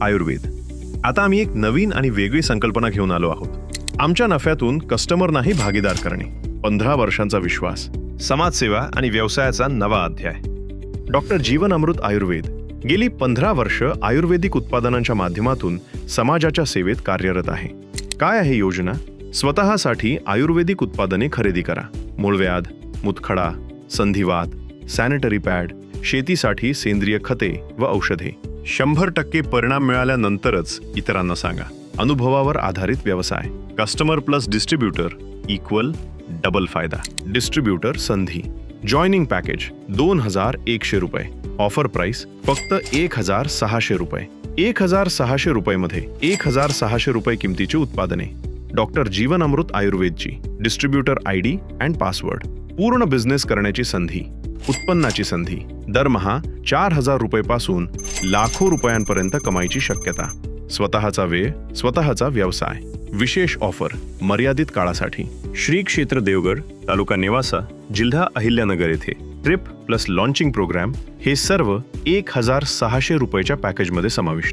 आयुर्वेद. आता आम्ही एक नवीन आणि वेगळी संकल्पना घेऊन आलो आहोत. आमच्या नफ्यातून कस्टमरनाही भागीदार करणे. 15 वर्षांचा विश्वास, समाजसेवा आणि व्यवसायाचा नवा अध्याय. डॉक्टर जीवन अमृत आयुर्वेद गेली 15 वर्ष आयुर्वेदिक उत्पादनांच्या माध्यमातून समाजाच्या सेवेत कार्यरत आहे. काय आहे योजना? स्वतःसाठी आयुर्वेदिक उत्पादने खरेदी करा. मूळव्याध, मुतखडा, संधिवात, सॅनिटरी पॅड, शेतीसाठी सेंद्रिय खते व औषधे. 100% परिणाम मिळाल्यानंतरच इतरांना सांगा. अनुभवावर आधारित व्यवसाय. Customer plus distributor equal double फायदा. डिस्ट्रीब्युटर संधी. जॉइनिंग पॅकेज 2100 रुपये. ऑफर प्राइस फक्त 1600 रुपये. 1600 रुपये 1600 रुपये किमतीची उत्पादने. डॉक्टर जीवन अमृत आयुर्वेदची डिस्ट्रीब्युटर ID अँड पासवर्ड. पूर्ण बिझनेस करण्याची संधी, उत्पन्नाची संधी. दरमहा 4000 रुपये लाखो रुपयांपर्यंत कमाईची शक्यता. स्वतःचा वेळ, स्वतःचा व्यवसाय. विशेष ऑफर मर्यादित काळासाठी. श्री क्षेत्र देवगड, तालुका नेवासा, जिल्हा अहिल्यानगर येथे ट्रिप प्लस लॉन्चिंग प्रोग्राम हे सर्व 1600 रुपयाच्या पॅकेजमध्ये समाविष्ट.